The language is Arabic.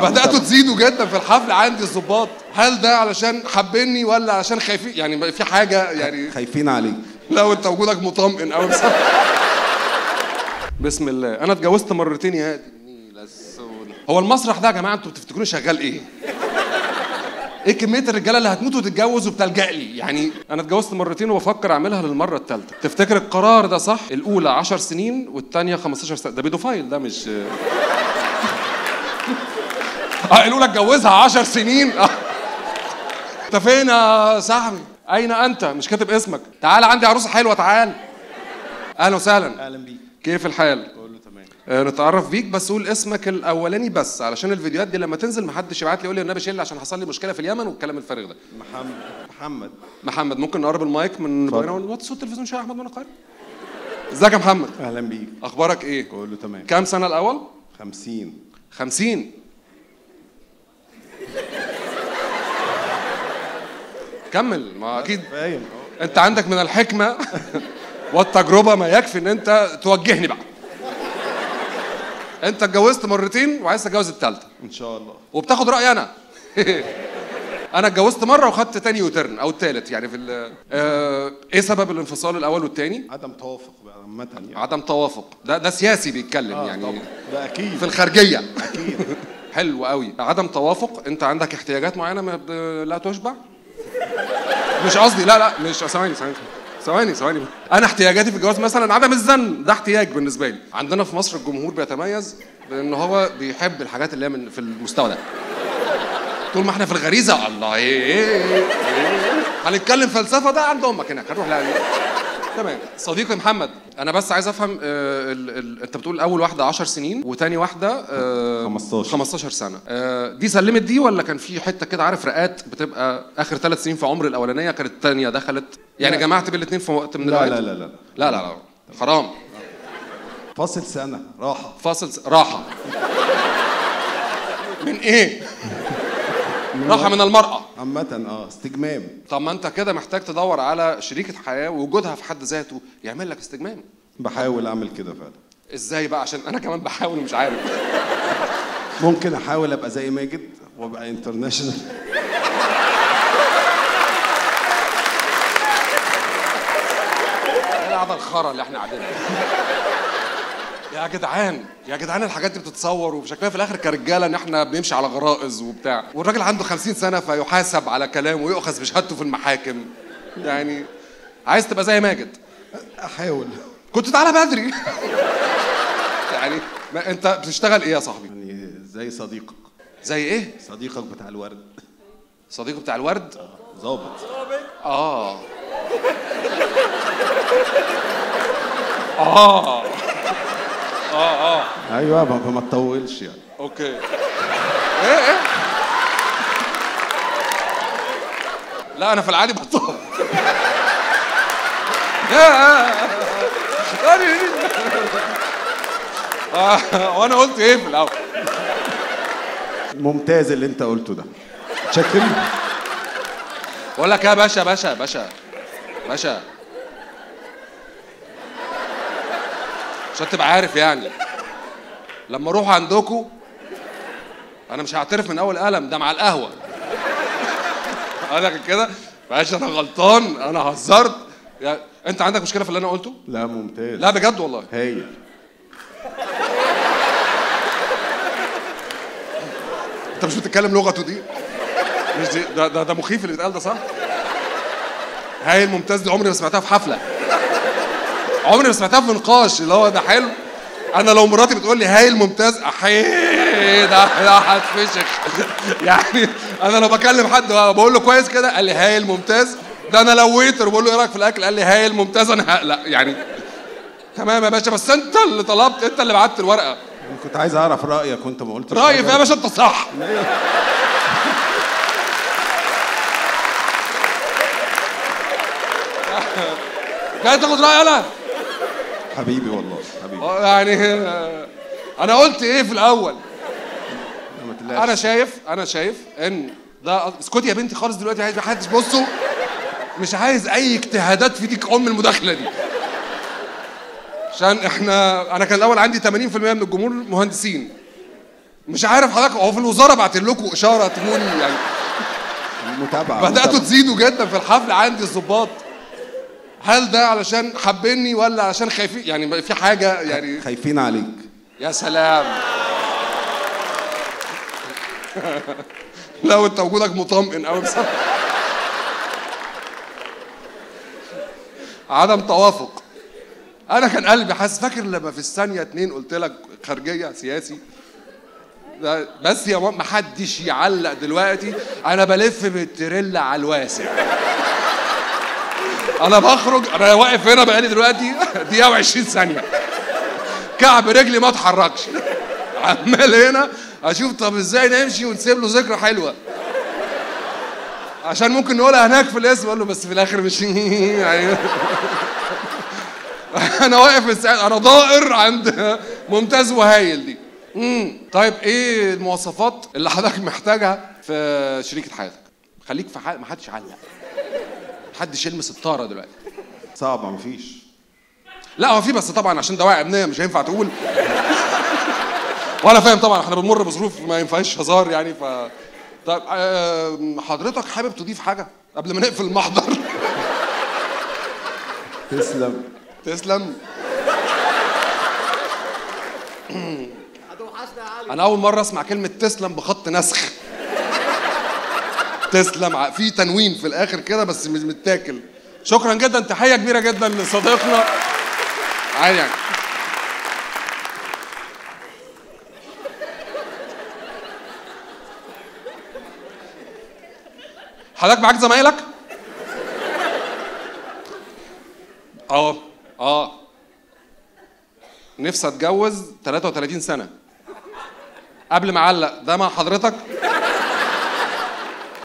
بداتوا تزيدوا جدا في الحفل عندي الظباط. هل ده علشان حابيني ولا علشان خايفين؟ يعني في حاجه يعني خايفين عليك. لا انت وجودك مطمئن قوي بصراحه. بسم الله. انا اتجوزت مرتين يا هادي. هو المسرح ده يا جماعه انتوا بتفتكروني شغال ايه؟ ايه كميه الرجاله اللي هتموت وتتجوز وبتلجأ لي؟ يعني انا اتجوزت مرتين وبفكر اعملها للمره الثالثه. تفتكر القرار ده صح؟ الاولى 10 سنين والثانيه 15 سنه. ده بيدوفايل ده مش الاولى اتجوزها 10 سنين. انت فين يا صاحبي؟ اين انت؟ مش كاتب اسمك. تعال عندي عروسه حلوه تعال. اهلا وسهلا. اهلا بيك. كيف الحال؟ بقول له تمام. نتعرف بيك بس قول اسمك الاولاني بس علشان الفيديوهات دي لما تنزل محدش يبعت لي يقول لي النبي شيل عشان حصل لي مشكله في اليمن والكلام الفارغ ده. محمد ممكن نقرب المايك من بقنا وطي صوت التلفزيون شويه يا احمد وانا قارئ. ازيك يا محمد؟ اهلا بيك. اخبارك ايه؟ بقول له تمام. كام سنه الاول؟ 50. 50. كمل. ما اكيد فاهم. انت عندك من الحكمه والتجربه ما يكفي ان انت توجهني بقى. انت اتجوزت مرتين وعايز تتجوز الثالثه ان شاء الله. وبتاخد رايي انا. انا اتجوزت مره وخدت تاني يوترن او الثالث يعني في ايه سبب الانفصال الاول والثاني؟ عدم توافق بقى عامه يعني. عدم توافق. ده سياسي بيتكلم يعني طبعا. ده اكيد في الخارجيه. اكيد. حلو قوي. عدم توافق. انت عندك احتياجات معينه لا تشبع؟ مش قصدي لا مش ثواني. انا احتياجاتي في الجواز مثلا عدم الزن، ده احتياج بالنسبه لي. عندنا في مصر الجمهور بيتميز بان هو بيحب الحاجات اللي هي من في المستوى ده. طول ما احنا في الغريزه الله ايه هنتكلم فلسفه ده عند امك هناك هنروح تمام. صديقي محمد انا بس عايز افهم انت بتقول اول واحده 10 سنين وتاني واحده 15 سنه. دي سلمت دي ولا كان في حته كده عارف رقات بتبقى اخر 3 سنين في عمر الاولانيه كانت الثانيه دخلت يعني جمعت بالاثنين في وقت من لا الوقت؟ لا لا لا لا لا لا حرام. فاصل سنه راحه. راحه من ايه؟ راحه من المراه عامه استجمام. طب ما انت كده محتاج تدور على شريكه حياه ووجودها في حد ذاته يعمل لك استجمام. بحاول اعمل كده فعلا. ازاي بقى؟ عشان انا كمان بحاول ومش عارف. ممكن احاول ابقى زي ماجد وابقى انترناشونال. ايه هذا الخرا اللي احنا قاعدين يا جدعان الحاجات دي بتتصور وشكلها في الاخر كرجاله ان احنا بنمشي على غرائز وبتاع، والراجل عنده 50 سنه فيحاسب على كلامه ويؤخذ بشهادته في المحاكم. يعني عايز تبقى زي ماجد؟ احاول. كنت تعالى بدري. يعني انت بتشتغل ايه يا صاحبي؟ يعني زي صديقك. زي ايه؟ صديقك بتاع الورد. صديقه بتاع الورد؟ ظابط. ايوه ما تطولش يعني. اوكي. ايه لا انا في العادي بطول. وانا قلت ايه في الاول؟ ممتاز اللي انت قلته ده. شكل بقول لك يا باشا عشان تبقى عارف يعني لما اروح عندكم انا مش هعترف من اول قلم ده مع القهوه. انا كده باشا انا غلطان انا هزرت. انت عندك مشكله في اللي انا قلته؟ لا ممتاز. لا بجد والله. هايل. انت مش بتتكلم لغته دي؟ مش دي ده مخيف اللي بيتقال ده صح؟ هايل ممتاز دي عمري ما سمعتها في حفله. عمري ما سمعتها في نقاش اللي هو ده حلو. انا لو مراتي بتقول لي هايل ممتاز ده هتفشخ. يعني انا لو بكلم حد بقول له كويس كده قال لي هايل ممتاز، ده انا لو ويتر بقول له ايه رايك في الاكل قال لي هايل ممتاز انا هقلق يعني. تمام يا باشا بس انت اللي طلبت، انت اللي بعت الورقه. انا كنت عايز اعرف رايك وانت ما قلتش رايي يا باشا انت صح. جاي تاخد رايي انا؟ حبيبي والله حبيبي. يعني انا قلت ايه في الاول؟ انا شايف ان ده اسكتي يا بنتي خالص دلوقتي. عايز محدش بصوا مش عايز اي اجتهادات في ديك المداخله دي عشان انا كان الاول عندي 80% من الجمهور مهندسين مش عارف حضرتك، هو في الوزاره بعت لكم اشاره تموني يعني. متابعه بداتوا تزيدوا جدا في الحفل عندي الظباط. هل ده علشان حابيني ولا علشان خايفين؟ يعني في حاجه يعني خايفين عليك. يا سلام. لا وانت وجودك مطمئن قوي بصراحه. عدم توافق. انا كان قلبي حاسس، فاكر لما في الثانيه 2 قلت لك خارجيه سياسي؟ بس يا ماما محدش يعلق دلوقتي، انا بلف بالتريلا على الواسع. انا بخرج، انا واقف هنا بقالي دلوقتي دقيقه و20 ثانيه، كعب رجلي ما اتحركش، عمال هنا اشوف طب ازاي نمشي ونسيب له ذكرى حلوه، عشان ممكن نقولها هناك في الاسم، اقول له بس في الاخر مش يعني. انا واقف الساعة، انا ضائر عند ممتاز وهايل دي. طيب ايه المواصفات اللي حضرتك محتاجها في شريكة حياتك؟ خليك في حال، ما حدش يعلق، محدش يلمس الطاره دلوقتي. صعبه مفيش. لا هو في، بس طبعا عشان دواعي امنيه مش هينفع تقول. وانا فاهم طبعا احنا بنمر بظروف ما ينفعش هزار يعني. طيب حضرتك حابب تضيف حاجه قبل ما نقفل المحضر؟ تسلم. تسلم. انا اول مره اسمع كلمه تسلم بخط نسخ. تسلم في تنوين في الاخر كده بس مش متاكل. شكرا جدا، تحيه كبيره جدا لصديقنا عادي يعني. حضرتك معاك زمايلك؟ نفسي اتجوز 33 سنه. قبل ما اعلق ده مع حضرتك؟